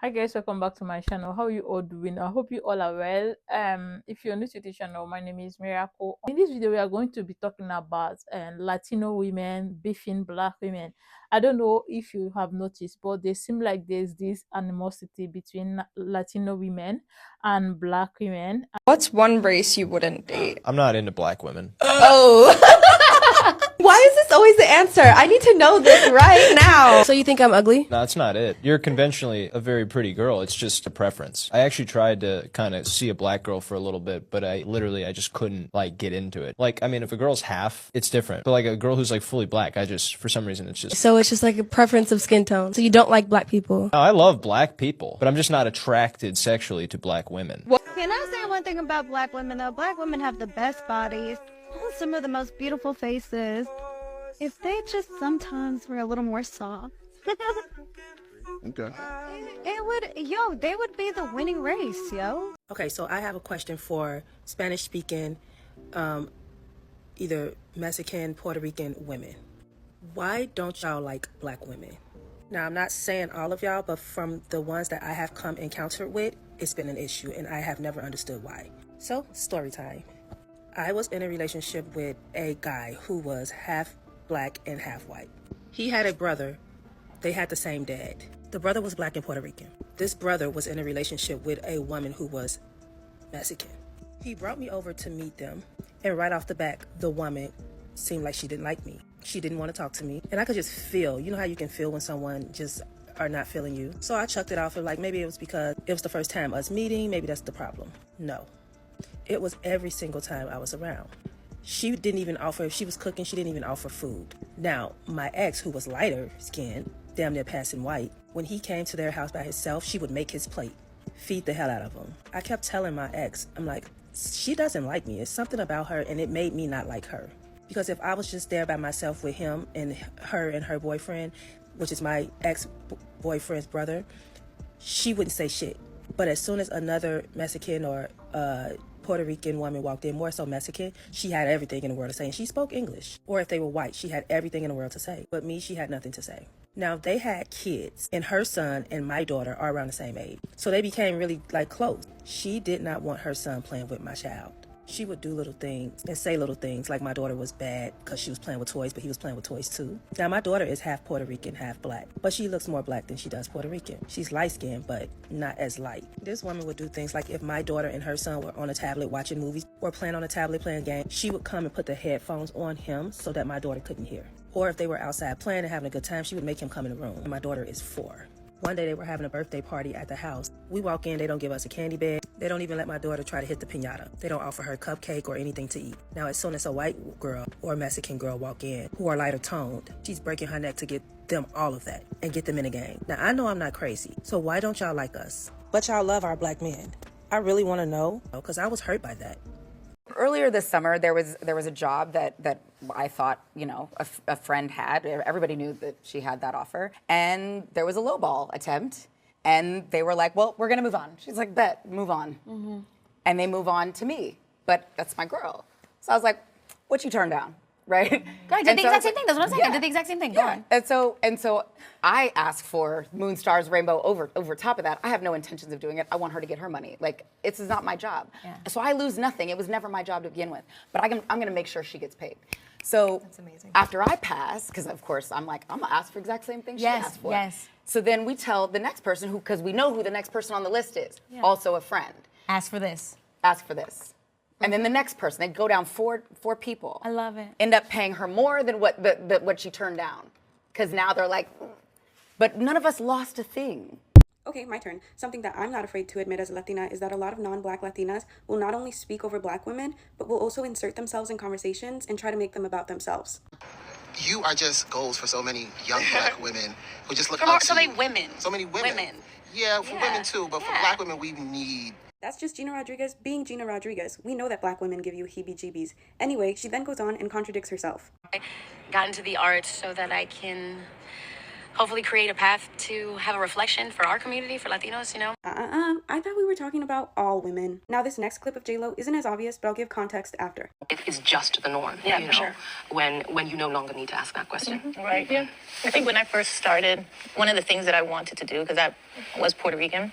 Hi guys, welcome back to my channel. How you all doing? I hope you all are well. If you're new to the channel, my name is Miracle. In this video, we are going to be talking about Latino women beefing black women. I don't know if you have noticed, but they seem like there's this animosity between Latino women and black women. What's one race you wouldn't date? I'm not into black women. Oh. Why is this always the answer? I need to know this right now. So you think I'm ugly? No, that's not it. You're conventionally a very pretty girl. It's just a preference. I actually tried to kind of see a black girl for a little bit, but I just couldn't like get into it. Like, I mean, if a girl's half, it's different. But like a girl who's like fully black, for some reason, it's just... So it's just like a preference of skin tone. So you don't like black people? No, I love black people, but I'm just not attracted sexually to black women. Can I say one thing about black women, though? Black women have the best bodies, some of the most beautiful faces. If they just sometimes were a little more soft, Okay. they would be the winning race, yo. Okay, so I have a question for Spanish-speaking, either Mexican, Puerto Rican women. Why don't y'all like black women? Now, I'm not saying all of y'all, but from the ones that I have come encountered with, it's been an issue, and I have never understood why. So, story time. I was in a relationship with a guy who was half black and half white. He had a brother. They had the same dad. The brother was black and Puerto Rican. This brother was in a relationship with a woman who was Mexican. He brought me over to meet them, and right off the bat, the woman seemed like she didn't like me. She didn't want to talk to me, and I could just feel, you know how you can feel when someone just are not feeling you? So I chucked it off and like, maybe it was because it was the first time us meeting, maybe that's the problem. No. It was every single time I was around. She didn't even offer, if she was cooking, she didn't even offer food. Now, my ex, who was lighter skinned, damn near passing white, when he came to their house by himself, she would make his plate, feed the hell out of him. I kept telling my ex, I'm like, she doesn't like me. It's something about her, and it made me not like her. Because if I was just there by myself with him and her boyfriend, which is my ex-boyfriend's brother, she wouldn't say shit. But as soon as another Mexican or Puerto Rican woman walked in, more so Mexican, she had everything in the world to say. And she spoke English. Or if they were white, she had everything in the world to say. But me, she had nothing to say. Now, they had kids, and her son and my daughter are around the same age. So they became really, like, close. She did not want her son playing with my child. She would do little things and say little things, like my daughter was bad because she was playing with toys, but he was playing with toys too. Now, my daughter is half Puerto Rican, half black, but she looks more black than she does Puerto Rican. She's light-skinned, but not as light. This woman would do things like if my daughter and her son were on a tablet watching movies or playing on a tablet playing games, she would come and put the headphones on him so that my daughter couldn't hear. Or if they were outside playing and having a good time, she would make him come in the room. And my daughter is 4. One day they were having a birthday party at the house. We walk in, they don't give us a candy bag. They don't even let my daughter try to hit the piñata. They don't offer her cupcake or anything to eat. Now, as soon as a white girl or a Mexican girl walk in who are lighter toned, she's breaking her neck to get them all of that and get them in the game. Now, I know I'm not crazy, so why don't y'all like us? But y'all love our black men. I really want to know, because I was hurt by that. Earlier this summer, there was a job that I thought, you know, a friend had. Everybody knew that she had that offer. And there was a lowball attempt. And they were like, well, we're going to move on. She's like, bet, move on. Mm-hmm. And they move on to me. But that's my girl. So I was like, what you turn down? Right? I did the exact same thing. That's what I'm saying. Yeah. I did the exact same thing. Yeah. Go on. And so I asked for moon, stars, rainbow over top of that. I have no intentions of doing it. I want her to get her money. Like, it's not my job. Yeah. So I lose nothing. It was never my job to begin with. But I'm going to make sure she gets paid. So that's amazing. After I pass, because of course I'm like, I'm going to ask for the exact same thing she asked for. Yes. So then we tell the next person, because we know who the next person on the list is, also a friend. Ask for this. Ask for this. And then the next person, they go down four people. I love it. End up paying her more than what she turned down. Because now they're like, but none of us lost a thing. Okay, my turn. Something that I'm not afraid to admit as a Latina is that a lot of non-Black Latinas will not only speak over Black women, but will also insert themselves in conversations and try to make them about themselves. You are just goals for so many young Black women who just look up to so many you. women. So many women. Yeah, for women too, but for Black women, we need... That's just Gina Rodriguez being Gina Rodriguez. We know that Black women give you heebie-jeebies. Anyway, she then goes on and contradicts herself. I got into the arts so that I can hopefully create a path to have a reflection for our community, for Latinos, you know? I thought we were talking about all women. Now, this next clip of J-Lo isn't as obvious, but I'll give context after. It's just the norm, Yeah, you for know, sure. when you no longer need to ask that question. Right, yeah. I think when I first started, one of the things that I wanted to do, because I was Puerto Rican,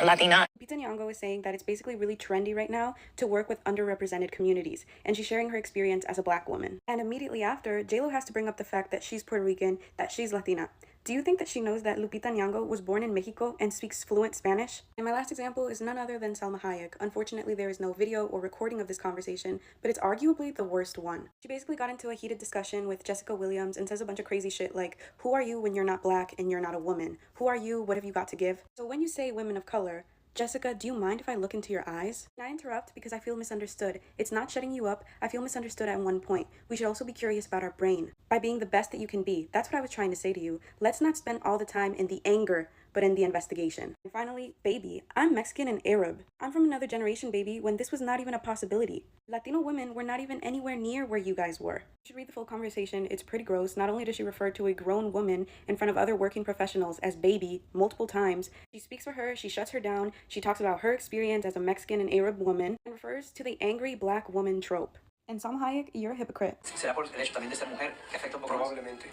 Latina. Lupita Nyong'o is saying that it's basically really trendy right now to work with underrepresented communities, and she's sharing her experience as a black woman. And immediately after, J-Lo has to bring up the fact that she's Puerto Rican, that she's Latina. Do you think that she knows that Lupita Nyong'o was born in Mexico and speaks fluent Spanish? And my last example is none other than Salma Hayek. Unfortunately, there is no video or recording of this conversation, but it's arguably the worst one. She basically got into a heated discussion with Jessica Williams and says a bunch of crazy shit like, who are you when you're not black and you're not a woman? Who are you? What have you got to give? So when you say women of color, Jessica, do you mind if I look into your eyes? And I interrupt because I feel misunderstood. It's not shutting you up. I feel misunderstood at one point. We should also be curious about our brain. By being the best that you can be. That's what I was trying to say to you. Let's not spend all the time in the anger, but in the investigation. And finally, baby, I'm Mexican and Arab. I'm from another generation, baby, when this was not even a possibility. Latino women were not even anywhere near where you guys were. You should read the full conversation. It's pretty gross. Not only does she refer to a grown woman in front of other working professionals as baby multiple times, she speaks for her, she shuts her down, she talks about her experience as a Mexican and Arab woman, and refers to the angry black woman trope. And Salma Hayek, you're a hypocrite. ¿Será por el hecho también de ser mujer que afecta un poco más? Probablemente.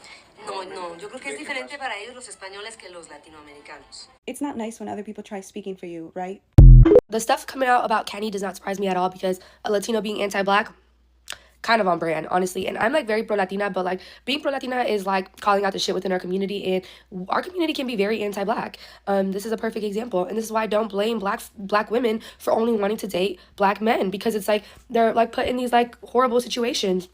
No, yo creo que es diferente para ellos los españoles que los latinoamericanos. It's not nice when other people try speaking for you, right? The stuff coming out about Kenny does not surprise me at all because a Latino being anti-black, kind of on brand, honestly. And I'm like very pro-Latina, but like being pro-Latina is like calling out the shit within our community, and our community can be very anti-black. This is a perfect example, and this is why I don't blame black women for only wanting to date black men, because it's like they're like put in these like horrible situations.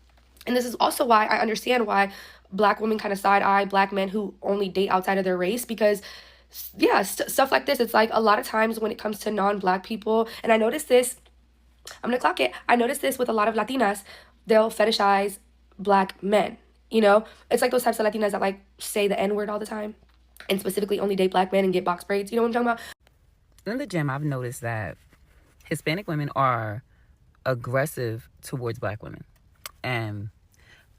And this is also why I understand why black women kind of side-eye black men who only date outside of their race, because yeah, stuff like this, it's like a lot of times when it comes to non-black people, and I noticed this, I'm gonna clock it, I noticed this with a lot of Latinas, they'll fetishize black men, you know? It's like those types of Latinas that like say the N-word all the time and specifically only date black men and get box braids, you know what I'm talking about? In the gym, I've noticed that Hispanic women are aggressive towards black women. And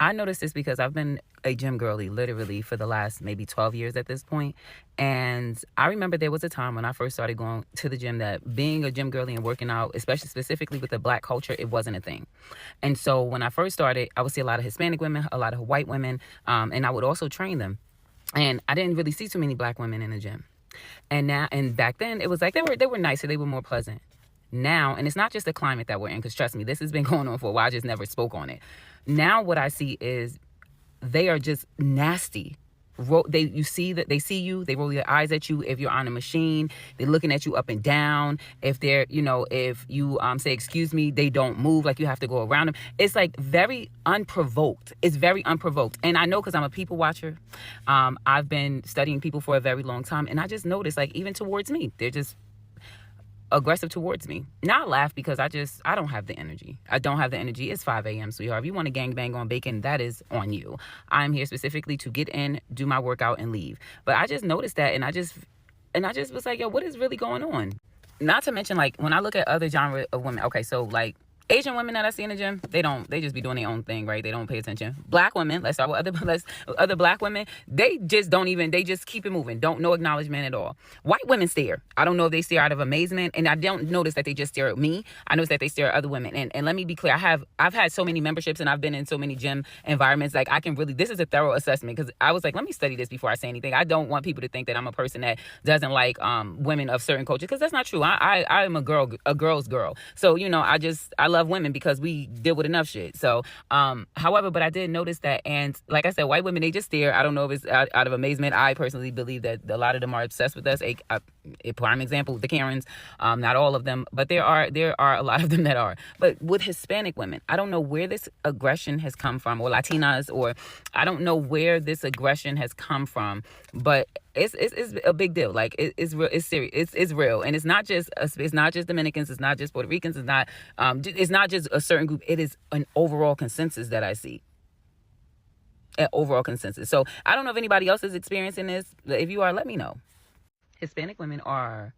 I noticed this because I've been a gym girly literally for the last maybe 12 years at this point. And I remember there was a time when I first started going to the gym that being a gym girly and working out, especially specifically with the black culture, it wasn't a thing. And so when I first started, I would see a lot of Hispanic women, a lot of white women, and I would also train them. And I didn't really see too many black women in the gym. And back then it was like they were nicer, they were more pleasant. Now, and it's not just the climate that we're in, because trust me, this has been going on for a while. I just never spoke on it. Now what I see is they are just nasty. They see you, they roll their eyes at you. If you're on a machine, they're looking at you up and down. If they're, if you say, excuse me, they don't move, like you have to go around them. It's like very unprovoked. It's very unprovoked. And I know because I'm a people watcher. I've been studying people for a very long time. And I just noticed, like, even towards me, they're just aggressive towards me. Now I laugh because I don't have the energy. I don't have the energy. It's 5 a.m., sweetheart. If you want to gangbang on bacon, that is on you. I'm here specifically to get in, do my workout, and leave. But I just noticed that, and I just was like, yo, what is really going on? Not to mention, like, when I look at other genre of women, okay, so like Asian women that I see in the gym, they just be doing their own thing, right? They don't pay attention. Black women, let's start with other black women, they just keep it moving. No acknowledgement at all. White women stare. I don't know if they stare out of amazement, and I don't notice that they just stare at me. I notice that they stare at other women. And let me be clear, I've had so many memberships and I've been in so many gym environments, like I can really, this is a thorough assessment, because I was like, let me study this before I say anything. I don't want people to think that I'm a person that doesn't like women of certain cultures, because that's not true. I am a girl's girl. So, I love women because we deal with enough shit. So, however, but I did notice that, and like I said, white women, they just stare. I don't know if it's out of amazement. I personally believe that a lot of them are obsessed with us. A prime example, the Karens, not all of them, but there are a lot of them that are. But with Hispanic women, I don't know where this aggression has come from, or Latinas, or I don't know where this aggression has come from, but it's a big deal. Like it's real, it's serious, it's real, and it's not just Dominicans, it's not just Puerto Ricans, it's not just a certain group. It is an overall consensus that I see. An overall consensus. So I don't know if anybody else is experiencing this. If you are, let me know. Hispanic women are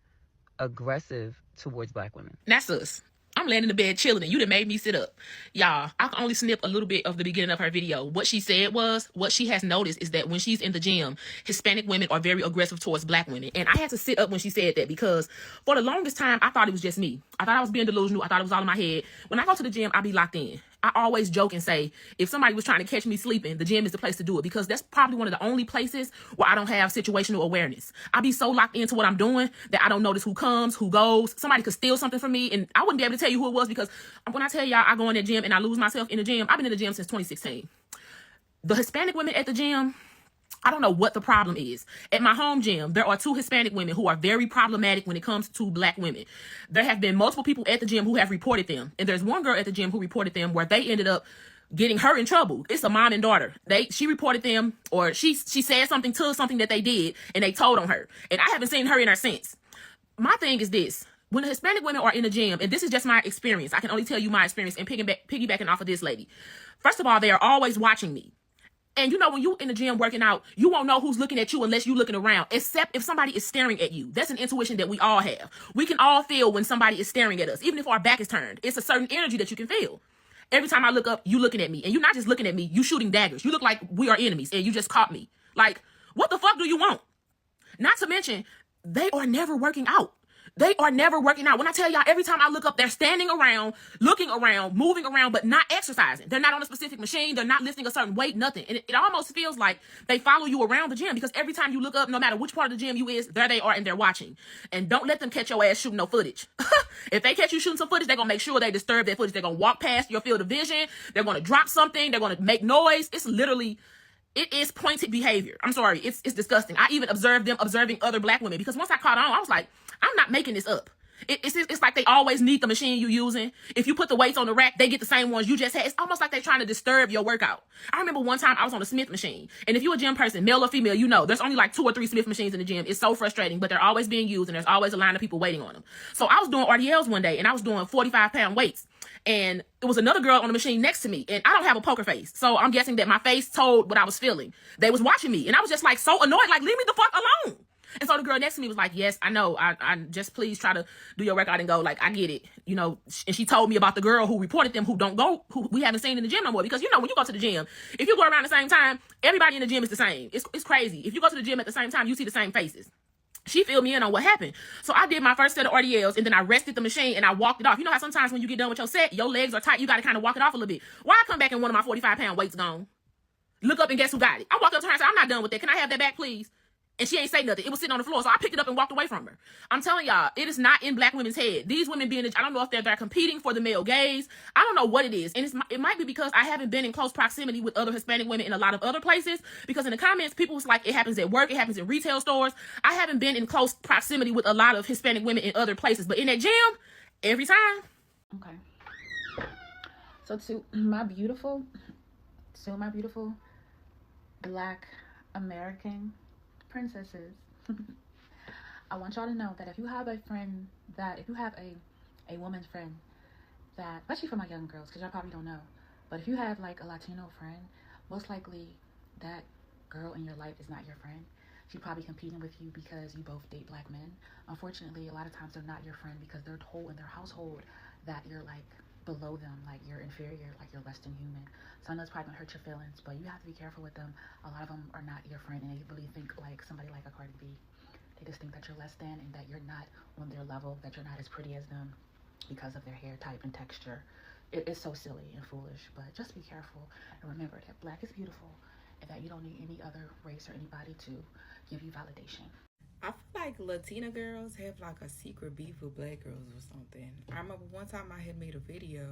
aggressive towards black women. That's us. I'm laying in the bed chilling and you done made me sit up. Y'all, I can only snip a little bit of the beginning of her video. What she said was, what she has noticed is that when she's in the gym, Hispanic women are very aggressive towards black women. And I had to sit up when she said that because for the longest time, I thought it was just me. I thought I was being delusional. I thought it was all in my head. When I go to the gym, I be locked in. I always joke and say, if somebody was trying to catch me sleeping, the gym is the place to do it because that's probably one of the only places where I don't have situational awareness. I be so locked into what I'm doing that I don't notice who comes, who goes. Somebody could steal something from me and I wouldn't be able to tell you who it was because when I tell y'all I go in the gym and I lose myself in the gym, I've been in the gym since 2016. The Hispanic women at the gym, I don't know what the problem is. At my home gym, there are 2 Hispanic women who are very problematic when it comes to black women. There have been multiple people at the gym who have reported them. And there's one girl at the gym who reported them where they ended up getting her in trouble. It's a mom and daughter. She reported them, or she said something that they did and they told on her. And I haven't seen her in her since. My thing is this. When the Hispanic women are in the gym, and this is just my experience, I can only tell you my experience and piggybacking off of this lady. First of all, they are always watching me. And you know, when you in the gym working out, you won't know who's looking at you unless you looking around, except if somebody is staring at you. That's an intuition that we all have. We can all feel when somebody is staring at us, even if our back is turned. It's a certain energy that you can feel. Every time I look up, you looking at me. And you're not just looking at me, you shooting daggers. You look like we are enemies and you just caught me. Like, what the fuck do you want? Not to mention, they are never working out. They are never working out. When I tell y'all, every time I look up, they're standing around, looking around, moving around, but not exercising. They're not on a specific machine. They're not lifting a certain weight, nothing. And it almost feels like they follow you around the gym because every time you look up, no matter which part of the gym you is, there they are and they're watching. And don't let them catch your ass shooting no footage. If they catch you shooting some footage, they're going to make sure they disturb that footage. They're going to walk past your field of vision. They're going to drop something. They're going to make noise. It is pointed behavior. I'm sorry. It's disgusting. I even observed them observing other black women because once I caught on, I was like, I'm not making this up. It's like they always need the machine you using. If you put the weights on the rack, they get the same ones you just had. It's almost like they're trying to disturb your workout. I remember one time I was on a Smith machine. And if you're a gym person, male or female, you know, there's only like 2 or 3 Smith machines in the gym. It's so frustrating, but they're always being used and there's always a line of people waiting on them. So I was doing RDLs one day and I was doing 45-pound weights. And it was another girl on the machine next to me. And I don't have a poker face. So I'm guessing that my face told what I was feeling. They was watching me. And I was just like so annoyed, like, leave me the fuck alone. And so the girl next to me was like, yes, I know. I just please try to do your workout and go. Like, I get it. You know, and she told me about the girl who reported them who don't go, who we haven't seen in the gym no more. Because, you know, when you go to the gym, if you go around the same time, everybody in the gym is the same. It's crazy. If you go to the gym at the same time, you see the same faces. She filled me in on what happened. So I did my first set of RDLs and then I rested the machine and I walked it off. You know how sometimes when you get done with your set, your legs are tight. You got to kind of walk it off a little bit. Why I come back and one of my 45-pound weights gone? Look up and guess who got it? I walked up to her and said, I'm not done with that. Can I have that back, please? And she ain't say nothing. It was sitting on the floor. So I picked it up and walked away from her. I'm telling y'all, it is not in black women's head. These women being, I don't know if they're competing for the male gaze. I don't know what it is. And it might be because I haven't been in close proximity with other Hispanic women in a lot of other places. Because in the comments, people was like, it happens at work. It happens in retail stores. I haven't been in close proximity with a lot of Hispanic women in other places. But in that gym, every time. Okay. So to my beautiful black American princesses, I want y'all to know that if you have a friend that, if you have a woman friend that, especially for my young girls, because y'all probably don't know, but if you have like a Latino friend, most likely that girl in your life is not your friend. She's probably competing with you because you both date black men. Unfortunately, a lot of times they're not your friend because they're told in their household that you're like below them, like you're inferior, like you're less than human. So I know it's probably gonna hurt your feelings, but you have to be careful with them. A lot of them are not your friend and they really think like somebody like a Cardi B. They just think that you're less than and that you're not on their level, that you're not as pretty as them because of their hair type and texture. It is so silly and foolish, but just be careful and remember that black is beautiful and that you don't need any other race or anybody to give you validation. I feel like Latina girls have like a secret beef with black girls or something. I remember one time I had made a video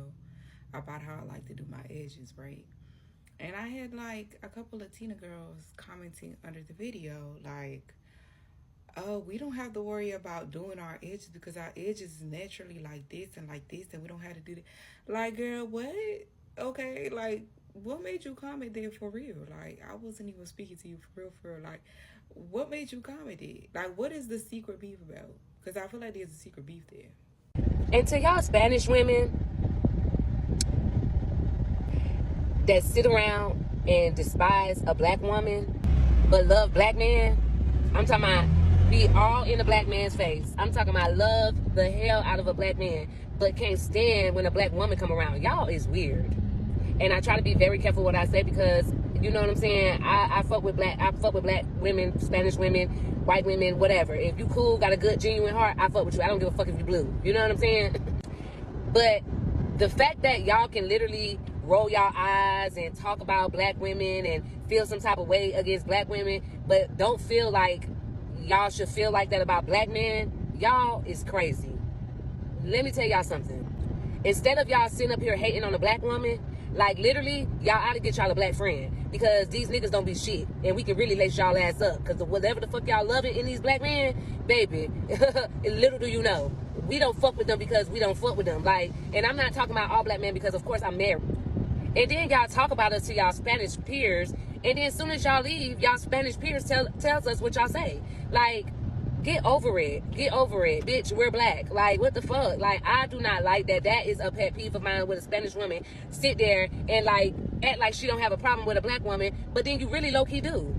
about how I like to do my edges, right? And I had like a couple Latina girls commenting under the video like, oh, we don't have to worry about doing our edges because our edges is naturally like this and we don't have to do that. Like, girl, what? Okay, like, what made you comment there for real? Like, I wasn't even speaking to you for real. Like, what made you comment it? Like, what is the secret beef about? Because I feel like there's a secret beef there. And to y'all Spanish women that sit around and despise a black woman but love black men, I'm talking about be all in a black man's face. I'm talking about love the hell out of a black man. but can't stand when a black woman come around. Y'all is weird. And I try to be very careful what I say because you know what I'm saying. I fuck with black women, Spanish women, white women, whatever. If you cool, got a good genuine heart, I fuck with you. I don't give a fuck if you blue. You know what I'm saying? But the fact that y'all can literally roll y'all eyes and talk about black women and feel some type of way against black women, but don't feel like y'all should feel like that about black men, y'all is crazy. Let me tell y'all something. Instead of y'all sitting up here hating on a black woman, like literally, y'all ought to get y'all a black friend because these niggas don't be shit, and we can really lace y'all ass up. Because whatever the fuck y'all loving in these black men, baby, little do you know, we don't fuck with them because we don't fuck with them. Like, and I'm not talking about all black men because of course I'm married. And then y'all talk about us to y'all Spanish peers, and then as soon as y'all leave, y'all Spanish peers tells us what y'all say. Like, get over it. Get over it. Bitch, we're black. Like, what the fuck? Like, I do not like that. That is a pet peeve of mine with a Spanish woman. Sit there and, like, act like she don't have a problem with a black woman, but then you really low-key do.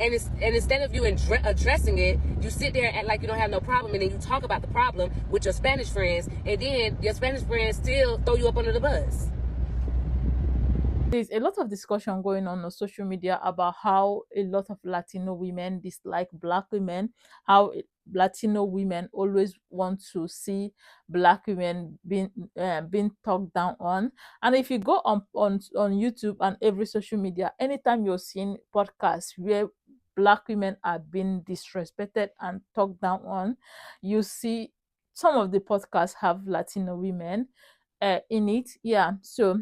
And instead of you addressing it, you sit there and act like you don't have no problem, and then you talk about the problem with your Spanish friends, and then your Spanish friends still throw you up under the bus. There's a lot of discussion going on social media about how a lot of Latino women dislike black women, how Latino women always want to see black women being talked down on. And if you go on YouTube and every social media, anytime you're seeing podcasts where black women are being disrespected and talked down on, you see some of the podcasts have Latino women in it. Yeah, so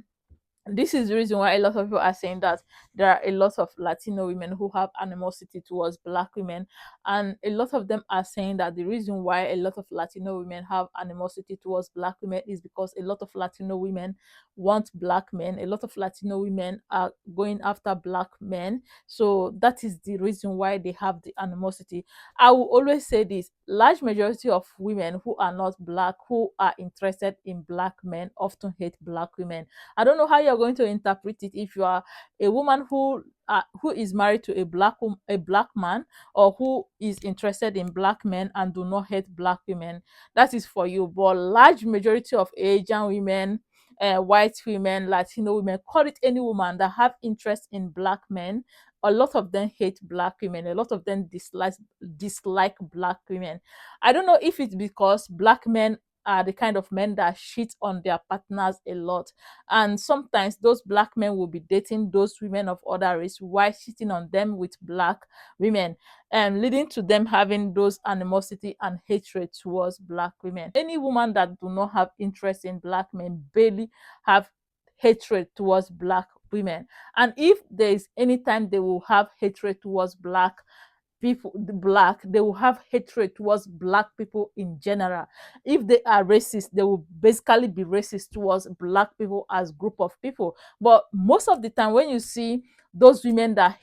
this is the reason why a lot of people are saying that there are a lot of Latino women who have animosity towards black women, and a lot of them are saying that the reason why a lot of Latino women have animosity towards black women is because a lot of Latino women want black men, a lot of Latino women are going after black men, so that is the reason why they have the animosity. I will always say this: large majority of women who are not black, who are interested in black men, often hate black women. I don't know how you're going to interpret it if you are a woman who is married to a black man, or who is interested in black men and do not hate black women. That is for you. But large majority of Asian women, white women, Latino women, call it any woman that have interest in black men, a lot of them hate black women. A lot of them dislike black women. I don't know if it's because black men are the kind of men that cheat on their partners a lot, and sometimes those black men will be dating those women of other race while cheating on them with black women, and leading to them having those animosity and hatred towards black women. Any woman that do not have interest in black men barely have hatred towards black women. And if there is any time they will have hatred towards black people, they will have hatred towards black people in general. If they are racist, they will basically be racist towards black people as group of people. But most of the time when you see those women that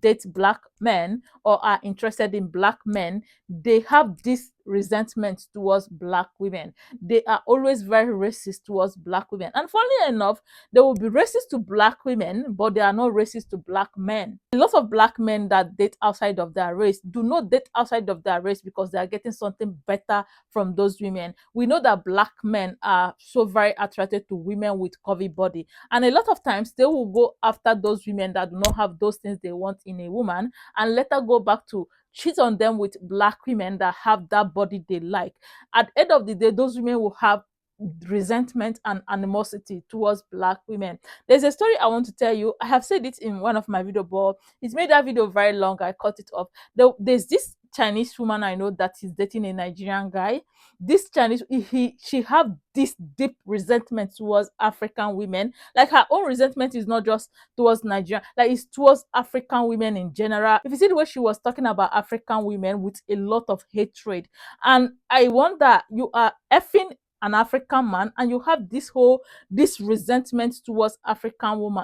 date black men or are interested in black men, they have this resentment towards black women. They are always very racist towards black women, and funnily enough, they will be racist to black women, but they are not racist to black men. A lot of black men that date outside of their race do not date outside of their race because they are getting something better from those women. We know that black men are so very attracted to women with curvy body, and a lot of times they will go after those women that do not have those things they want in a woman, and later go back to cheat on them with black women that have that body they like. At the end of the day, those women will have resentment and animosity towards black women. There's a story I want to tell you. I have said it in one of my video, but it's made that video very long. I cut it off. There's this Chinese woman I know that is dating a Nigerian guy. This Chinese, she have this deep resentment towards African women. Like, her own resentment is not just towards Nigeria, like it's towards African women in general. If you see the way she was talking about African women with a lot of hatred, and I wonder, you are effing an African man and you have this resentment towards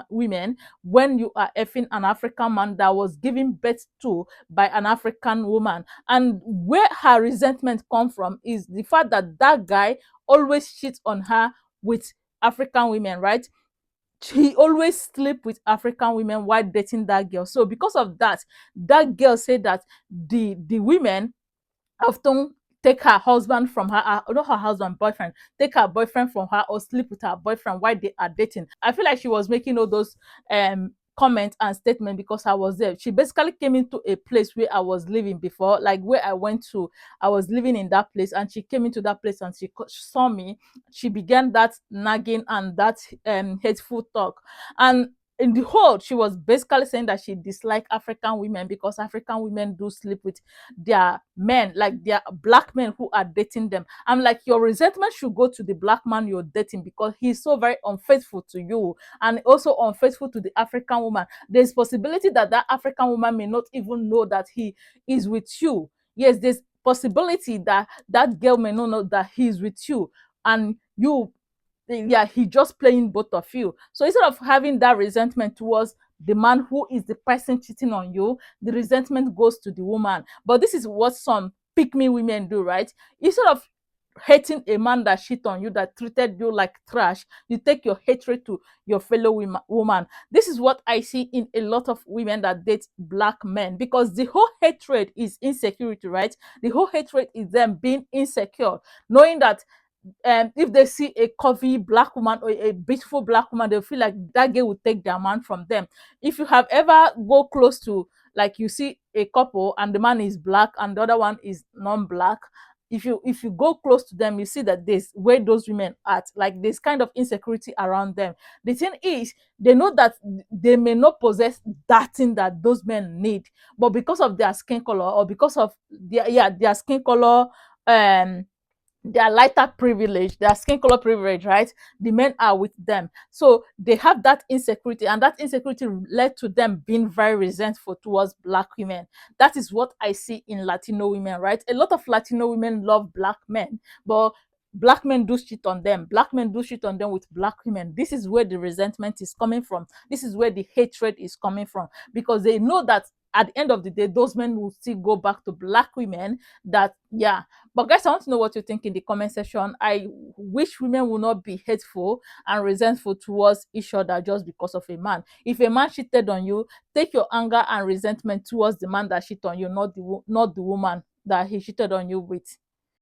women when you are effing an African man that was given birth to by an African woman. And where her resentment come from is the fact that that guy always cheats on her with African women, right? He always sleep with African women while dating that girl. So because of that, that girl said that the women often take her husband from her, not her husband, boyfriend, take her boyfriend from her or sleep with her boyfriend while they are dating. I feel like she was making all those comment and statement because I was there. She basically came into a place where I was living before, like where I went to, I was living in that place, and she came into that place and she saw me. She began that nagging and that hateful talk. And in the whole, she was basically saying that she disliked African women because African women do sleep with their men, like their black men who are dating them. I'm like, your resentment should go to the black man you're dating because he's so very unfaithful to you and also unfaithful to the African woman. There's possibility that that African woman may not even know that he is with you. Yes, there's possibility that that girl may not know that he's with you, and you, yeah, he just playing both of you. So instead of having that resentment towards the man who is the person cheating on you, the resentment goes to the woman. But this is what some pick me women do, right? Instead of hating a man that shit on you, that treated you like trash, you take your hatred to your fellow woman. This is what I see in a lot of women that date black men, because the whole hatred is insecurity, right? The whole hatred is them being insecure, knowing that if they see a curvy black woman or a beautiful black woman, they'll feel like that girl will take their man from them. If you have ever go close to, like, you see a couple and the man is black and the other one is non-black, if you go close to them, you see that this where those women at, like, this kind of insecurity around them. The thing is, they know that they may not possess that thing that those men need, but because of their skin color or because of their skin color, their lighter privilege, their skin color privilege, right? The men are with them. So they have that insecurity, and that insecurity led to them being very resentful towards black women. That is what I see in Latino women, right? A lot of Latino women love black men, but black men do shit on them. Black men do shit on them with black women. This is where the resentment is coming from. This is where the hatred is coming from, because they know that at the end of the day, those men will still go back to black women. That, yeah. But guys, I want to know what you think in the comment section. I wish women will not be hateful and resentful towards each other just because of a man. If a man cheated on you, take your anger and resentment towards the man that cheated on you, not the woman that he cheated on you with.